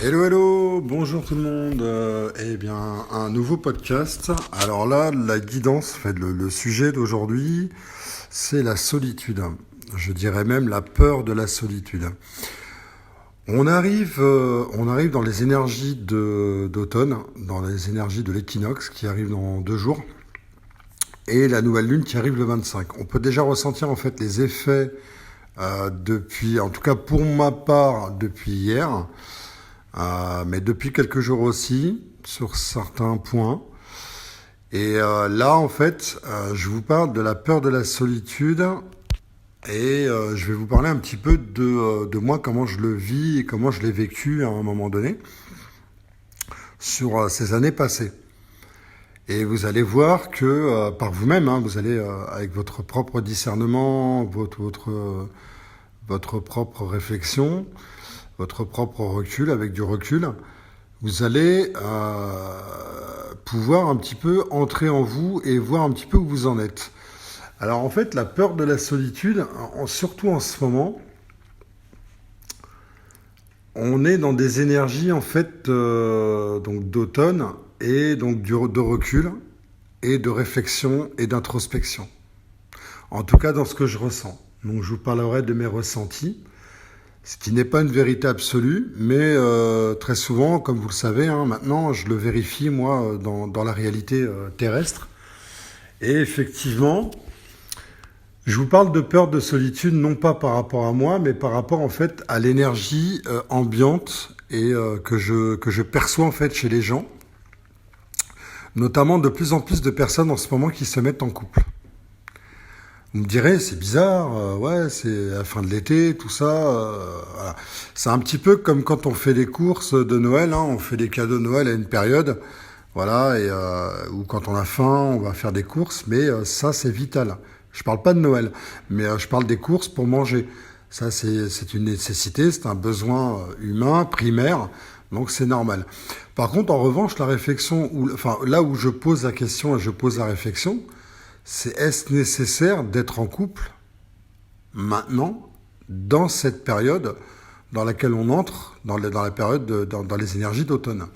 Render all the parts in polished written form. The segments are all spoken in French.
Hello, hello, bonjour tout le monde. Un nouveau podcast. Alors là, la guidance, le sujet d'aujourd'hui, c'est la solitude. Je dirais même la peur de la solitude. On arrive dans les énergies d'automne, dans les énergies de l'équinoxe qui arrive dans 2 jours, et la nouvelle lune qui arrive le 25. On peut déjà ressentir en fait les effets depuis, en tout cas pour ma part, depuis hier. Mais depuis quelques jours aussi, sur certains points. Et là, en fait, je vous parle de la peur de la solitude et je vais vous parler un petit peu de moi, comment je le vis et comment je l'ai vécu à un moment donné sur ces années passées. Et vous allez voir que par vous-même, vous allez, avec votre propre discernement, votre propre réflexion, votre propre recul, avec du recul, vous allez pouvoir un petit peu entrer en vous et voir un petit peu où vous en êtes. Alors en fait, la peur de la solitude, surtout en ce moment, on est dans des énergies en fait donc d'automne et donc de recul et de réflexion et d'introspection. En tout cas dans ce que je ressens. Donc je vous parlerai de mes ressentis. Ce qui n'est pas une vérité absolue, mais très souvent, comme vous le savez, maintenant, je le vérifie, moi, dans la réalité terrestre. Et effectivement, je vous parle de peur de solitude, non pas par rapport à moi, mais par rapport, en fait, à l'énergie ambiante et que je perçois, en fait, chez les gens. Notamment de plus en plus de personnes en ce moment qui se mettent en couple. Vous me direz, c'est bizarre, ouais, c'est la fin de l'été, tout ça. Voilà. C'est un petit peu comme quand on fait les courses de Noël, on fait des cadeaux de Noël à une période, voilà, et ou quand on a faim, on va faire des courses, mais ça, c'est vital. Je parle pas de Noël, mais je parle des courses pour manger. Ça, c'est une nécessité, c'est un besoin humain, primaire, donc c'est normal. Par contre, en revanche, la réflexion, là où je pose la question et je pose la réflexion, c'est est-ce nécessaire d'être en couple maintenant, dans cette période dans laquelle on entre, dans la période, dans les énergies d'automne.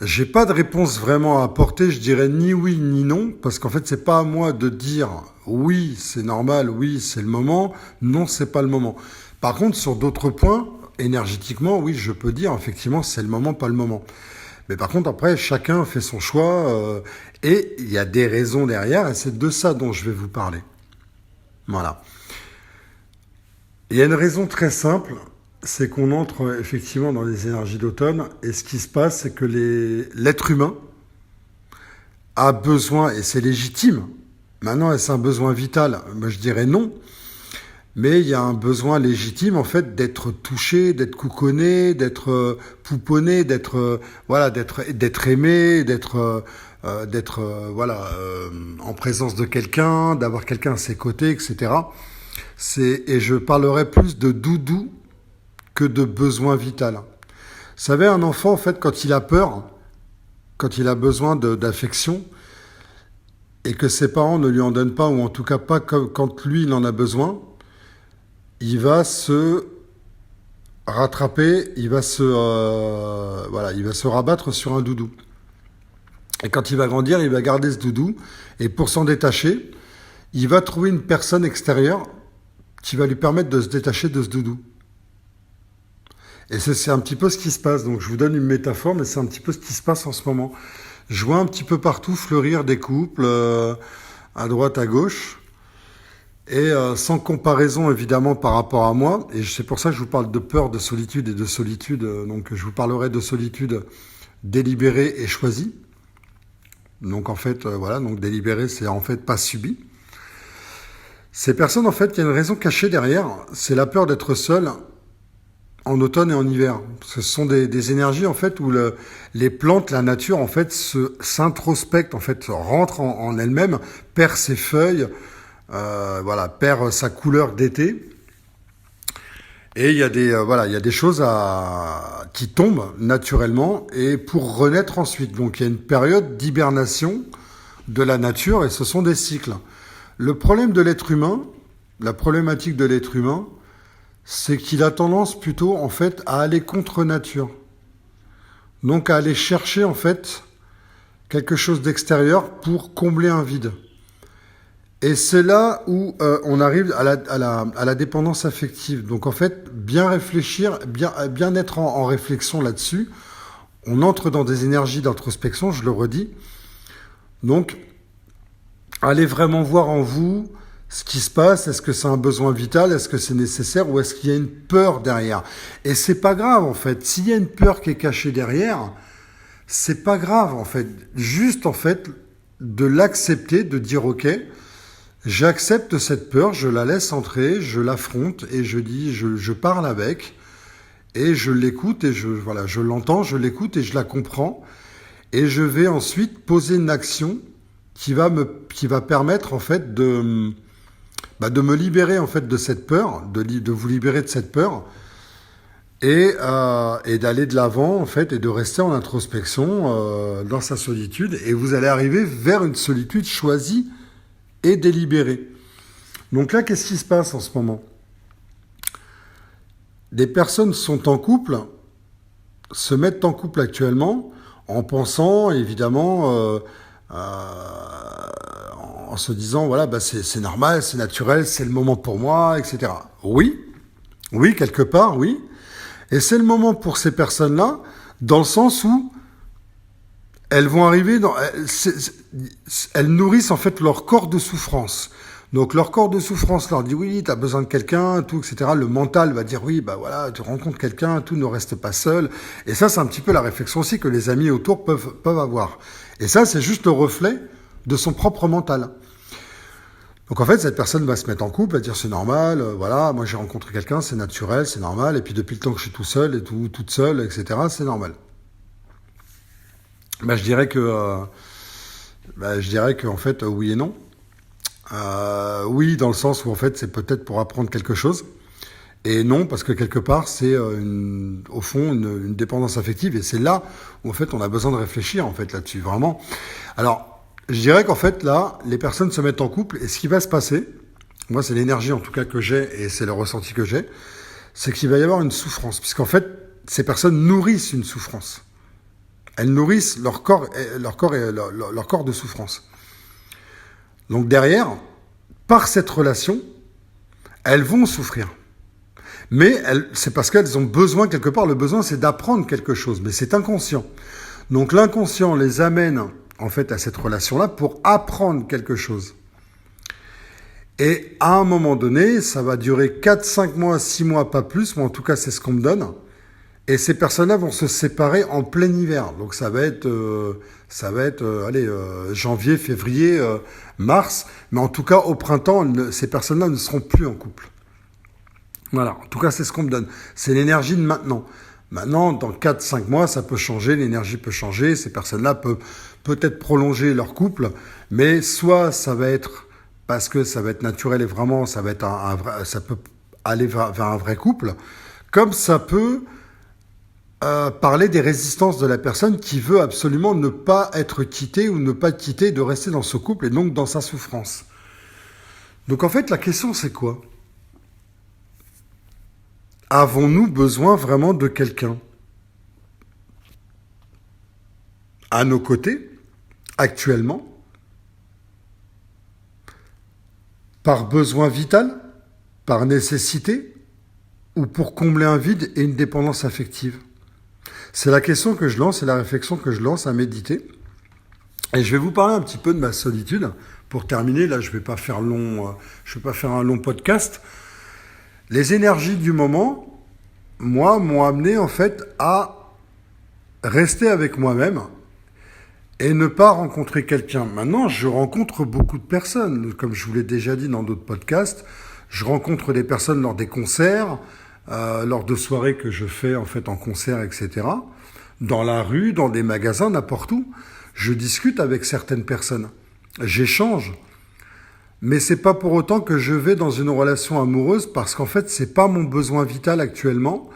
J'ai pas de réponse vraiment à apporter, je dirais ni oui ni non, parce qu'en fait c'est pas à moi de dire oui c'est normal, oui c'est le moment, non c'est pas le moment. Par contre sur d'autres points, énergétiquement, oui je peux dire effectivement c'est le moment, pas le moment. Mais par contre, après, chacun fait son choix et il y a des raisons derrière et c'est de ça dont je vais vous parler. Voilà. Il y a une raison très simple, c'est qu'on entre effectivement dans les énergies d'automne et ce qui se passe, c'est que l'être humain a besoin, et c'est légitime, maintenant est-ce un besoin vital? Moi je dirais non. Mais il y a un besoin légitime en fait d'être touché, d'être couconné, d'être pouponné, d'être aimé, d'être en présence de quelqu'un, d'avoir quelqu'un à ses côtés, etc. Et je parlerai plus de doudou que de besoin vital. Vous savez, un enfant en fait quand il a peur, quand il a besoin d'affection et que ses parents ne lui en donnent pas ou en tout cas pas quand lui il en a besoin, il va se rattraper, il va se rabattre sur un doudou. Et quand il va grandir, il va garder ce doudou. Et pour s'en détacher, il va trouver une personne extérieure qui va lui permettre de se détacher de ce doudou. Et c'est un petit peu ce qui se passe. Donc je vous donne une métaphore, mais c'est un petit peu ce qui se passe en ce moment. Je vois un petit peu partout fleurir des couples, à droite, à gauche. Et sans comparaison évidemment par rapport à moi, et c'est pour ça que je vous parle de peur, de solitude et de solitude, donc je vous parlerai de solitude délibérée et choisie. Donc en fait, donc délibérée c'est en fait pas subi. Ces personnes en fait, il y a une raison cachée derrière, c'est la peur d'être seul en automne et en hiver. Ce sont des énergies en fait où les plantes, la nature en fait s'introspecte, en fait rentre en elle-même, perd ses feuilles, perd sa couleur d'été. Et il y a des choses qui tombent naturellement et pour renaître ensuite. Donc il y a une période d'hibernation de la nature et ce sont des cycles. Le problème de l'être humain, la problématique de l'être humain, c'est qu'il a tendance plutôt en fait à aller contre nature. Donc à aller chercher en fait quelque chose d'extérieur pour combler un vide. Et c'est là où on arrive à la dépendance affective. Donc en fait, bien réfléchir, bien être en réflexion là-dessus. On entre dans des énergies d'introspection, je le redis. Donc, allez vraiment voir en vous ce qui se passe. Est-ce que c'est un besoin vital? Est-ce que c'est nécessaire? Ou est-ce qu'il y a une peur derrière? Et c'est pas grave en fait. S'il y a une peur qui est cachée derrière, c'est pas grave en fait. Juste en fait de l'accepter, de dire ok, j'accepte cette peur, je la laisse entrer, je l'affronte et je dis, je parle avec et je l'écoute et je l'entends, je l'écoute et je la comprends et je vais ensuite poser une action qui va permettre en fait de me libérer en fait de cette peur, de vous libérer de cette peur et d'aller de l'avant en fait et de rester en introspection dans sa solitude et vous allez arriver vers une solitude choisie et délibérée. Donc là, qu'est-ce qui se passe en ce moment? Des personnes sont en couple, se mettent en couple actuellement en pensant évidemment en se disant voilà c'est normal, c'est naturel, c'est le moment pour moi, etc. Oui, quelque part, oui. Et c'est le moment pour ces personnes-là, dans le sens où elles vont arriver elles nourrissent en fait leur corps de souffrance. Donc leur corps de souffrance leur dit oui, tu as besoin de quelqu'un, tout, etc. Le mental va dire oui, voilà, tu rencontres quelqu'un, tout, ne reste pas seul. Et ça, c'est un petit peu la réflexion aussi que les amis autour peuvent avoir. Et ça, c'est juste le reflet de son propre mental. Donc en fait, cette personne va se mettre en couple, va dire c'est normal, voilà, moi j'ai rencontré quelqu'un, c'est naturel, c'est normal, et puis depuis le temps que je suis tout seul et toute seule, etc., c'est normal. Je dirais que en fait, oui et non. Oui, dans le sens où en fait, c'est peut-être pour apprendre quelque chose, et non, parce que quelque part, c'est au fond une dépendance affective, et c'est là où en fait, on a besoin de réfléchir en fait là-dessus, vraiment. Alors, je dirais qu'en fait, là, les personnes se mettent en couple et ce qui va se passer, moi, c'est l'énergie en tout cas que j'ai et c'est le ressenti que j'ai, c'est qu'il va y avoir une souffrance. Puisqu'en fait, ces personnes nourrissent une souffrance. Elles nourrissent leur corps de souffrance. Donc derrière, par cette relation, elles vont souffrir. Mais c'est parce qu'elles ont besoin, quelque part, le besoin, c'est d'apprendre quelque chose. Mais c'est inconscient. Donc l'inconscient les amène en fait à cette relation-là pour apprendre quelque chose. Et à un moment donné, ça va durer 4, 5 mois, 6 mois, pas plus, mais en tout cas c'est ce qu'on me donne. Et ces personnes-là vont se séparer en plein hiver. Donc ça va être janvier, février, mars. Mais en tout cas, au printemps, ces personnes-là ne seront plus en couple. Voilà, en tout cas c'est ce qu'on me donne. C'est l'énergie de maintenant. Maintenant, dans 4-5 mois, ça peut changer, l'énergie peut changer, ces personnes-là peuvent peut-être prolonger leur couple, mais soit ça va être parce que ça va être naturel et vraiment ça va être ça peut aller vers un vrai couple, comme ça peut parler des résistances de la personne qui veut absolument ne pas être quittée ou ne pas quitter, de rester dans ce couple et donc dans sa souffrance. Donc en fait, la question c'est quoi ? Avons-nous besoin vraiment de quelqu'un à nos côtés, actuellement, par besoin vital, par nécessité, ou pour combler un vide et une dépendance affective? C'est la question que je lance, c'est la réflexion que je lance à méditer. Et je vais vous parler un petit peu de ma solitude. Pour terminer, là, je ne vais pas faire un long podcast. Les énergies du moment, moi, m'ont amené en fait à rester avec moi-même et ne pas rencontrer quelqu'un. Maintenant, je rencontre beaucoup de personnes. Comme je vous l'ai déjà dit dans d'autres podcasts, je rencontre des personnes lors des concerts, lors de soirées que je fais en fait en concert, etc. Dans la rue, dans des magasins, n'importe où. Je discute avec certaines personnes. J'échange. Mais c'est pas pour autant que je vais dans une relation amoureuse parce qu'en fait, c'est pas mon besoin vital actuellement.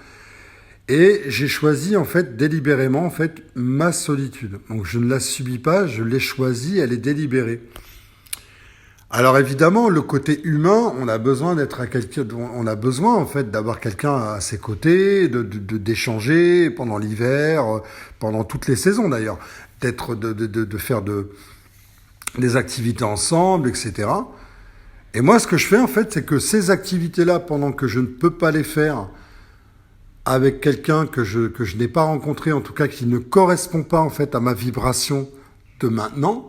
Et j'ai choisi en fait délibérément en fait ma solitude. Donc je ne la subis pas, je l'ai choisie, elle est délibérée. Alors évidemment, le côté humain, on a besoin on a besoin en fait d'avoir quelqu'un à ses côtés, d'échanger pendant l'hiver, pendant toutes les saisons d'ailleurs, de faire des activités ensemble, etc. Et moi, ce que je fais en fait, c'est que ces activités-là, pendant que je ne peux pas les faire avec quelqu'un que je n'ai pas rencontré, en tout cas qui ne correspond pas en fait à ma vibration de maintenant,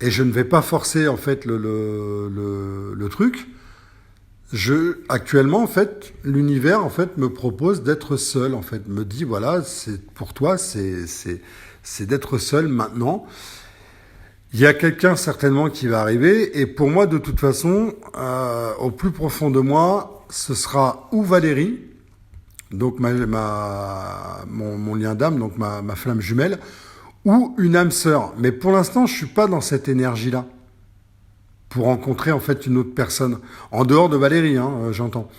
et je ne vais pas forcer en fait le truc. Actuellement en fait, l'univers en fait me propose d'être seul en fait, me dit voilà, c'est pour toi, c'est d'être seul maintenant. Il y a quelqu'un certainement qui va arriver, et pour moi de toute façon, au plus profond de moi, ce sera ou Valérie, donc mon lien d'âme, donc ma flamme jumelle, ou une âme sœur. Mais pour l'instant, je suis pas dans cette énergie-là pour rencontrer en fait une autre personne en dehors de Valérie, hein, j'entends.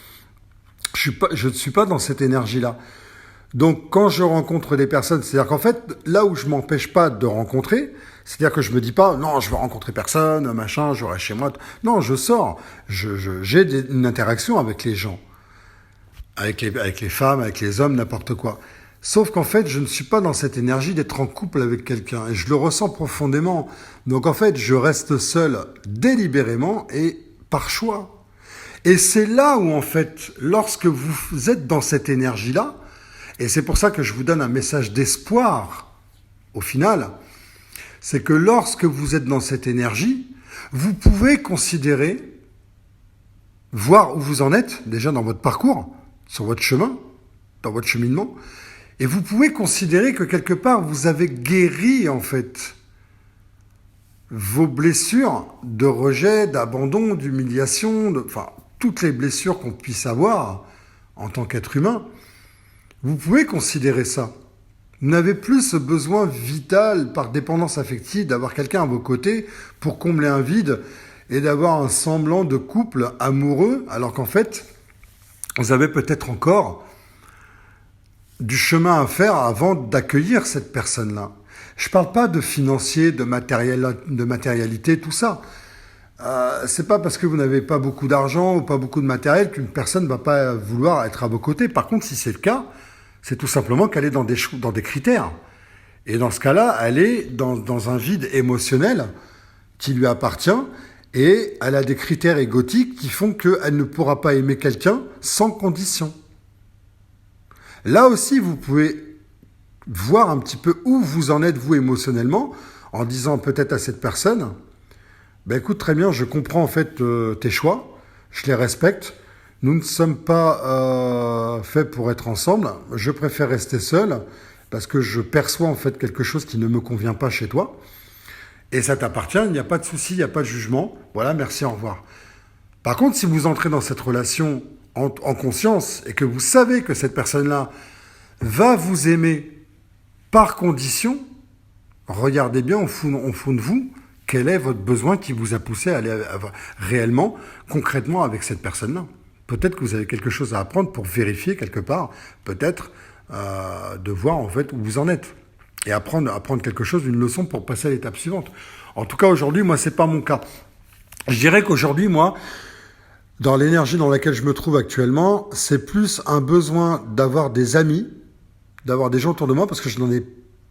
Je ne suis pas dans cette énergie-là. Donc quand je rencontre des personnes, c'est-à-dire qu'en fait, là où je m'empêche pas de rencontrer, c'est-à-dire que je me dis pas non, je veux rencontrer personne, machin, je reste chez moi. Non, je sors, j'ai une interaction avec les gens, avec les femmes, avec les hommes, n'importe quoi. Sauf qu'en fait, je ne suis pas dans cette énergie d'être en couple avec quelqu'un. Et je le ressens profondément. Donc en fait, je reste seul délibérément et par choix. Et c'est là où en fait, lorsque vous êtes dans cette énergie-là, et c'est pour ça que je vous donne un message d'espoir, au final, c'est que lorsque vous êtes dans cette énergie, vous pouvez considérer, voir où vous en êtes, déjà dans votre parcours, sur votre chemin, dans votre cheminement, et vous pouvez considérer que quelque part, vous avez guéri, en fait, vos blessures de rejet, d'abandon, d'humiliation, enfin, toutes les blessures qu'on puisse avoir en tant qu'être humain. Vous pouvez considérer ça. Vous n'avez plus ce besoin vital, par dépendance affective, d'avoir quelqu'un à vos côtés pour combler un vide et d'avoir un semblant de couple amoureux, alors qu'en fait, vous avez peut-être encore du chemin à faire avant d'accueillir cette personne-là. Je ne parle pas de financier, de matérialité, tout ça. C'est pas parce que vous n'avez pas beaucoup d'argent ou pas beaucoup de matériel qu'une personne ne va pas vouloir être à vos côtés. Par contre, si c'est le cas, c'est tout simplement qu'elle est dans des critères. Et dans ce cas-là, elle est dans un vide émotionnel qui lui appartient et elle a des critères égotiques qui font qu'elle ne pourra pas aimer quelqu'un sans condition. Là aussi, vous pouvez voir un petit peu où vous en êtes, vous, émotionnellement, en disant peut-être à cette personne, ben écoute, très bien, je comprends en fait tes choix, je les respecte, nous ne sommes pas faits pour être ensemble, je préfère rester seul, parce que je perçois en fait quelque chose qui ne me convient pas chez toi, et ça t'appartient, il n'y a pas de souci, il n'y a pas de jugement, voilà, merci, au revoir. Par contre, si vous entrez dans cette relation en conscience et que vous savez que cette personne-là va vous aimer par condition, regardez bien au fond de vous quel est votre besoin qui vous a poussé à aller réellement, concrètement avec cette personne-là. Peut-être que vous avez quelque chose à apprendre pour vérifier quelque part, peut-être de voir en fait où vous en êtes et apprendre quelque chose, une leçon pour passer à l'étape suivante. En tout cas, aujourd'hui, moi, c'est pas mon cas. Je dirais qu'aujourd'hui, moi, dans l'énergie dans laquelle je me trouve actuellement, c'est plus un besoin d'avoir des amis, d'avoir des gens autour de moi, parce que je n'en ai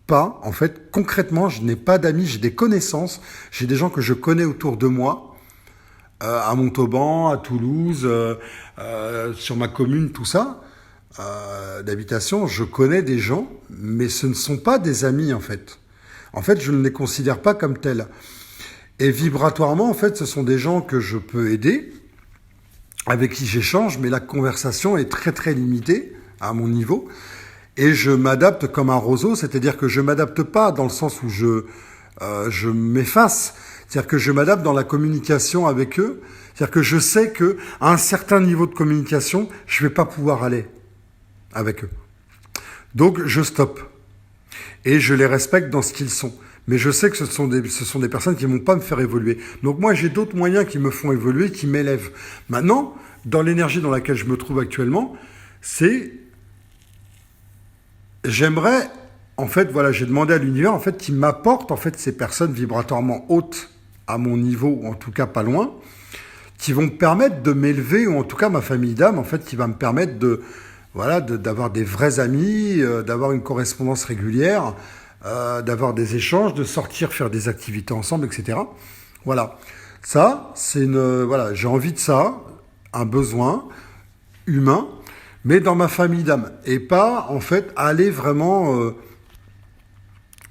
pas. En fait, concrètement, je n'ai pas d'amis, j'ai des connaissances, j'ai des gens que je connais autour de moi, à Montauban, à Toulouse, sur ma commune, tout ça, d'habitation, je connais des gens, mais ce ne sont pas des amis, en fait. En fait, je ne les considère pas comme tels. Et vibratoirement, en fait, ce sont des gens que je peux aider, avec qui j'échange, mais la conversation est très très limitée à mon niveau. Et je m'adapte comme un roseau, c'est-à-dire que je m'adapte pas dans le sens où je m'efface, c'est-à-dire que je m'adapte dans la communication avec eux, c'est-à-dire que je sais que à un certain niveau de communication, je vais pas pouvoir aller avec eux. Donc je stoppe. Et je les respecte dans ce qu'ils sont. Mais je sais que ce sont des personnes qui ne vont pas me faire évoluer. Donc moi, j'ai d'autres moyens qui me font évoluer, qui m'élèvent. Maintenant, dans l'énergie dans laquelle je me trouve actuellement, j'aimerais, en fait, voilà, j'ai demandé à l'univers, en fait, qui m'apporte, en fait, ces personnes vibratoirement hautes à mon niveau, ou en tout cas pas loin, qui vont me permettre de m'élever, ou en tout cas ma famille d'âme, en fait, qui va me permettre d'avoir des vrais amis, d'avoir une correspondance régulière, d'avoir des échanges, de sortir faire des activités ensemble, etc. Voilà. Ça, voilà, j'ai envie de ça, un besoin humain, mais dans ma famille d'âme. Et pas, en fait, aller vraiment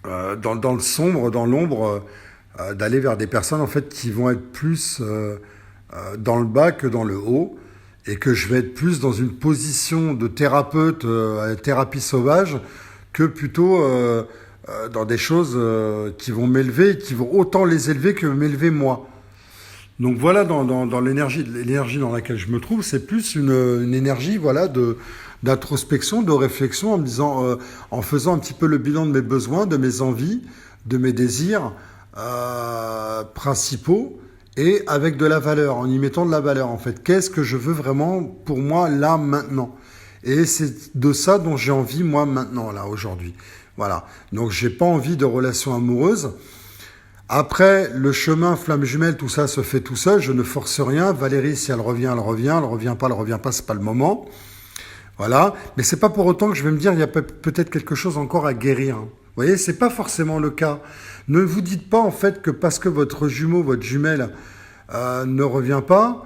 dans le sombre, dans l'ombre, d'aller vers des personnes, en fait, qui vont être plus dans le bas que dans le haut, et que je vais être plus dans une position de thérapeute, thérapie sauvage, que plutôt dans des choses qui vont m'élever, qui vont autant les élever que m'élever moi. Donc voilà, dans l'énergie dans laquelle je me trouve, c'est plus une énergie, voilà, d'introspection, de réflexion, en me disant, en faisant un petit peu le bilan de mes besoins, de mes envies, de mes désirs principaux, et avec de la valeur, en y mettant de la valeur, en fait. Qu'est-ce que je veux vraiment pour moi, là, maintenant? Et c'est de ça dont j'ai envie, moi, maintenant, là, aujourd'hui. Voilà. Donc, j'ai pas envie de relations amoureuses. Après, le chemin, flamme jumelle, tout ça se fait tout seul. Je ne force rien. Valérie, si elle revient, elle revient. Elle revient pas, c'est pas le moment. Voilà. Mais c'est pas pour autant que je vais me dire, il y a peut-être quelque chose encore à guérir. Vous voyez, c'est pas forcément le cas. Ne vous dites pas, en fait, que parce que votre jumeau, votre jumelle, ne revient pas,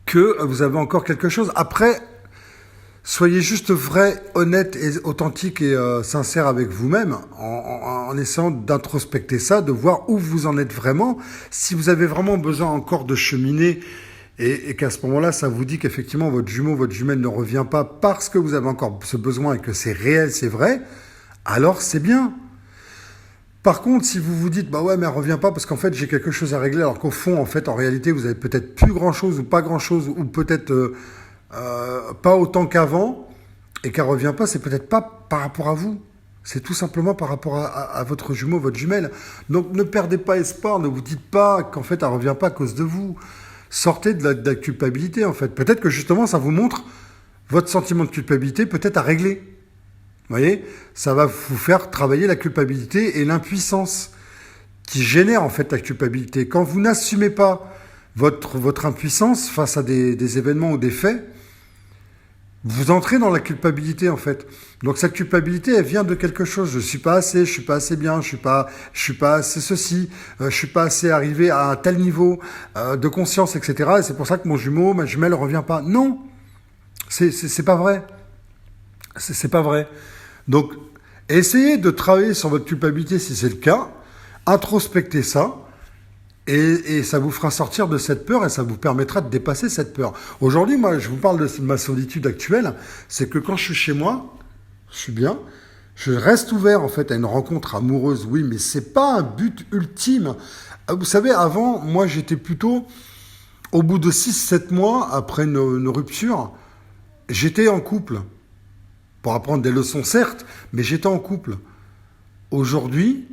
que vous avez encore quelque chose. Après, soyez juste vrai, honnête et authentique et sincère avec vous-même, en essayant d'introspecter ça, de voir où vous en êtes vraiment. Si vous avez vraiment besoin encore de cheminer, et qu'à ce moment-là, ça vous dit qu'effectivement votre jumeau, votre jumelle ne revient pas parce que vous avez encore ce besoin et que c'est réel, c'est vrai, alors c'est bien. Par contre, si vous vous dites, bah ouais, mais elle revient pas parce qu'en fait j'ai quelque chose à régler, alors qu'au fond, en fait, en réalité, vous avez peut-être plus grand-chose ou pas grand-chose, ou peut-être pas autant qu'avant, et qu'elle revient pas, c'est peut-être pas par rapport à vous. C'est tout simplement par rapport à votre jumeau, votre jumelle. Donc ne perdez pas espoir, ne vous dites pas qu'en fait elle revient pas à cause de vous. Sortez de la culpabilité, en fait. Peut-être que justement ça vous montre votre sentiment de culpabilité peut-être à régler. Vous voyez, ça va vous faire travailler la culpabilité et l'impuissance qui génère en fait la culpabilité. Quand vous n'assumez pas votre impuissance face à des événements ou des faits, vous entrez dans la culpabilité en fait. Donc cette culpabilité, elle vient de quelque chose. Je suis pas assez, je suis pas assez bien, je suis pas assez ceci, je suis pas assez arrivé à un tel niveau de conscience, etc. Et c'est pour ça que mon jumeau, ma jumelle, revient pas. Non, c'est pas vrai. C'est pas vrai. Donc, essayez de travailler sur votre culpabilité si c'est le cas, introspectez ça, et ça vous fera sortir de cette peur et ça vous permettra de dépasser cette peur. Aujourd'hui, moi, je vous parle de ma solitude actuelle, c'est que quand je suis chez moi, je suis bien, je reste ouvert en fait à une rencontre amoureuse, oui, mais c'est pas un but ultime. Vous savez, avant, moi, j'étais plutôt, au bout de 6-7 mois, après une rupture, j'étais en couple. Pour apprendre des leçons, certes, mais j'étais en couple. Aujourd'hui,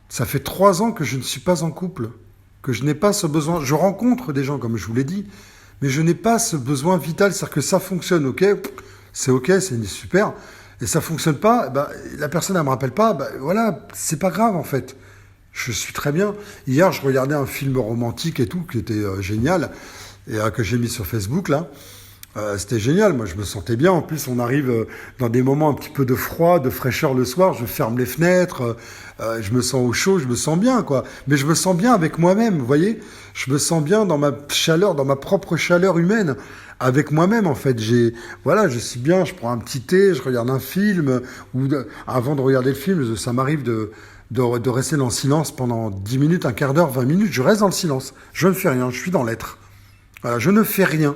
ça fait 3 ans que je ne suis pas en couple, que je n'ai pas ce besoin. Je rencontre des gens, comme je vous l'ai dit, mais je n'ai pas ce besoin vital. C'est-à-dire que ça fonctionne, ok, c'est ok, c'est super, et ça fonctionne pas, bah, la personne ne me rappelle pas, bah, voilà, c'est pas grave en fait. Je suis très bien. Hier, je regardais un film romantique et tout, qui était génial, et que j'ai mis sur Facebook, là. C'était génial, moi je me sentais bien. En plus, on arrive dans des moments un petit peu de froid, de fraîcheur le soir. Je ferme les fenêtres, je me sens au chaud, je me sens bien, quoi. Mais je me sens bien avec moi-même, vous voyez. Je me sens bien dans ma chaleur, dans ma propre chaleur humaine, avec moi-même, en fait. Voilà, je suis bien. Je prends un petit thé, je regarde un film, avant de regarder le film, ça m'arrive de rester dans le silence pendant 10 minutes, un quart d'heure, 20 minutes. Je reste dans le silence. Je ne fais rien. Je suis dans l'être. Voilà, je ne fais rien.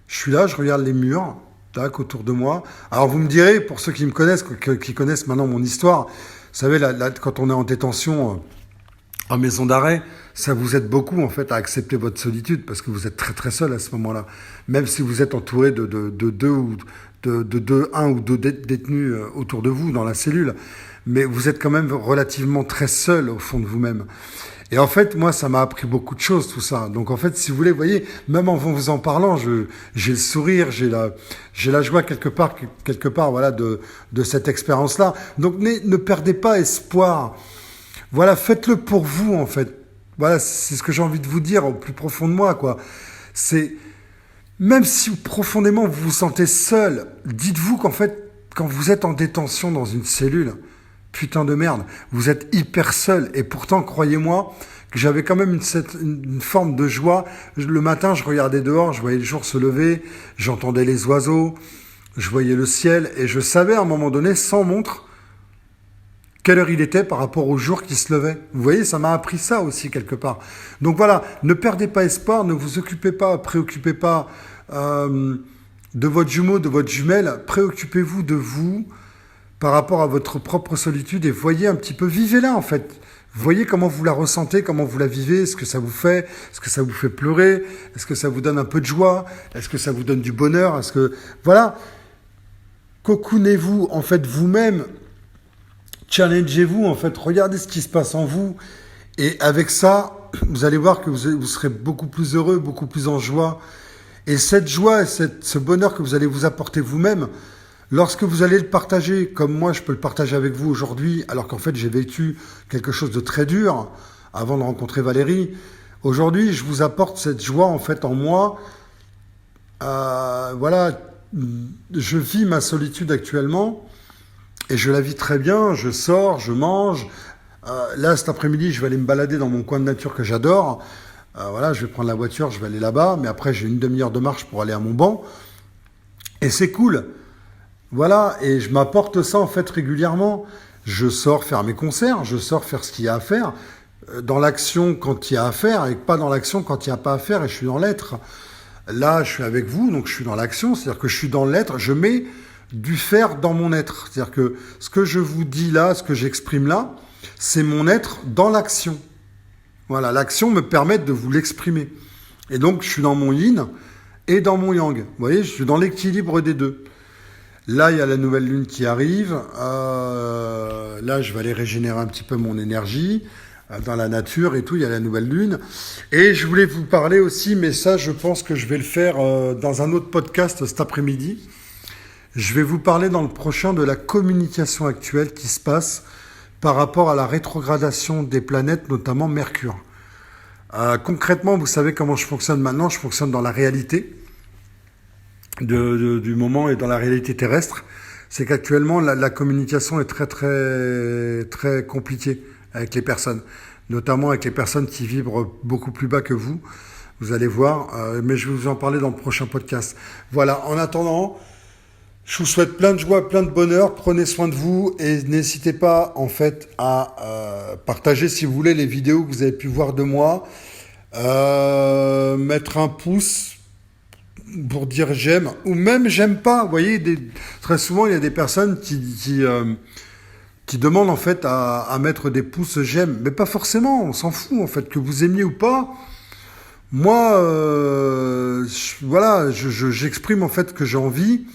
Je suis là, je regarde les murs, tac, autour de moi. Alors vous me direz, pour ceux qui me connaissent, qui connaissent maintenant mon histoire, vous savez, quand on est en détention en maison d'arrêt, ça vous aide beaucoup en fait à accepter votre solitude parce que vous êtes très très seul à ce moment-là. Même si vous êtes entouré de un ou deux détenus autour de vous dans la cellule, mais vous êtes quand même relativement très seul au fond de vous-même. Et en fait, moi, ça m'a appris beaucoup de choses, tout ça. Donc, en fait, si vous voulez, vous voyez, même en vous en parlant, j'ai le sourire, j'ai la joie quelque part, voilà, de cette expérience-là. Donc, ne perdez pas espoir. Voilà, faites-le pour vous, en fait. Voilà, c'est ce que j'ai envie de vous dire au plus profond de moi, quoi. C'est, même si profondément vous vous sentez seul, dites-vous qu'en fait, quand vous êtes en détention dans une cellule, putain de merde, vous êtes hyper seul. Et pourtant, croyez-moi, que j'avais quand même une forme de joie. Le matin, je regardais dehors, je voyais le jour se lever, j'entendais les oiseaux, je voyais le ciel, et je savais à un moment donné, sans montre, quelle heure il était par rapport au jour qui se levait. Vous voyez, ça m'a appris ça aussi quelque part. Donc voilà, ne perdez pas espoir, ne vous occupez pas, préoccupez pas de votre jumeau, de votre jumelle, préoccupez-vous de vous par rapport à votre propre solitude et voyez un petit peu, vivez-la en fait. Voyez comment vous la ressentez, comment vous la vivez, ce que ça vous fait, est-ce que ça vous fait pleurer, est-ce que ça vous donne un peu de joie, est-ce que ça vous donne du bonheur, est-ce que... Voilà, cocoonez-vous en fait vous-même, challengez-vous en fait, regardez ce qui se passe en vous et avec ça, vous allez voir que vous serez beaucoup plus heureux, beaucoup plus en joie. Et cette joie, ce bonheur que vous allez vous apporter vous-même, lorsque vous allez le partager, comme moi je peux le partager avec vous aujourd'hui, alors qu'en fait j'ai vécu quelque chose de très dur avant de rencontrer Valérie, aujourd'hui je vous apporte cette joie en fait en moi. Voilà, je vis ma solitude actuellement et je la vis très bien, je sors, je mange. Là cet après-midi je vais aller me balader dans mon coin de nature que j'adore. Voilà, je vais prendre la voiture, je vais aller là-bas, mais après j'ai une demi-heure de marche pour aller à mon banc. Et c'est cool. Voilà, et je m'apporte ça en fait régulièrement. Je sors faire mes concerts, je sors faire ce qu'il y a à faire, dans l'action quand il y a à faire, et pas dans l'action quand il n'y a pas à faire, et je suis dans l'être. Là, je suis avec vous, donc je suis dans l'action, c'est-à-dire que je suis dans l'être, je mets du faire dans mon être. C'est-à-dire que ce que je vous dis là, ce que j'exprime là, c'est mon être dans l'action. Voilà, l'action me permet de vous l'exprimer. Et donc, je suis dans mon yin et dans mon yang. Vous voyez, je suis dans l'équilibre des deux. Là, il y a la nouvelle lune qui arrive. Là, je vais aller régénérer un petit peu mon énergie dans la nature et tout. Il y a la nouvelle lune. Et je voulais vous parler aussi, mais ça, je pense que je vais le faire dans un autre podcast cet après-midi. Je vais vous parler dans le prochain de la communication actuelle qui se passe par rapport à la rétrogradation des planètes, notamment Mercure. Concrètement, vous savez comment je fonctionne maintenant. Je fonctionne dans la réalité du moment et dans la réalité terrestre. C'est qu'actuellement, la communication est très, très, très compliquée avec les personnes, notamment avec les personnes qui vibrent beaucoup plus bas que vous. Vous allez voir, mais je vais vous en parler dans le prochain podcast. Voilà, en attendant, je vous souhaite plein de joie, plein de bonheur. Prenez soin de vous et n'hésitez pas en fait à partager si vous voulez les vidéos que vous avez pu voir de moi. Mettre un pouce pour dire j'aime ou même j'aime pas. Vous voyez, très souvent il y a des personnes qui demandent en fait à mettre des pouces j'aime, mais pas forcément. On s'en fout en fait que vous aimiez ou pas. Moi, voilà, j'exprime en fait que j'ai envie,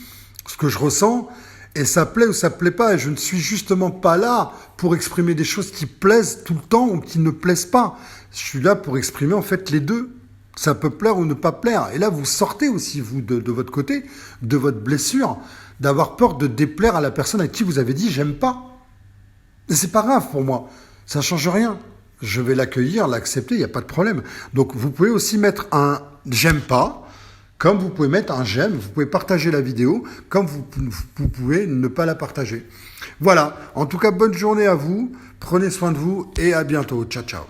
ce que je ressens, et ça plaît ou ça plaît pas. Et je ne suis justement pas là pour exprimer des choses qui plaisent tout le temps ou qui ne plaisent pas. Je suis là pour exprimer en fait les deux. Ça peut plaire ou ne pas plaire. Et là, vous sortez aussi, vous, de votre côté, de votre blessure, d'avoir peur de déplaire à la personne à qui vous avez dit « j'aime pas ». Et c'est pas grave pour moi. Ça change rien. Je vais l'accueillir, l'accepter, il n'y a pas de problème. Donc, vous pouvez aussi mettre un « j'aime pas », comme vous pouvez mettre un « j'aime », vous pouvez partager la vidéo, comme vous pouvez ne pas la partager. Voilà. En tout cas, bonne journée à vous. Prenez soin de vous et à bientôt. Ciao, ciao.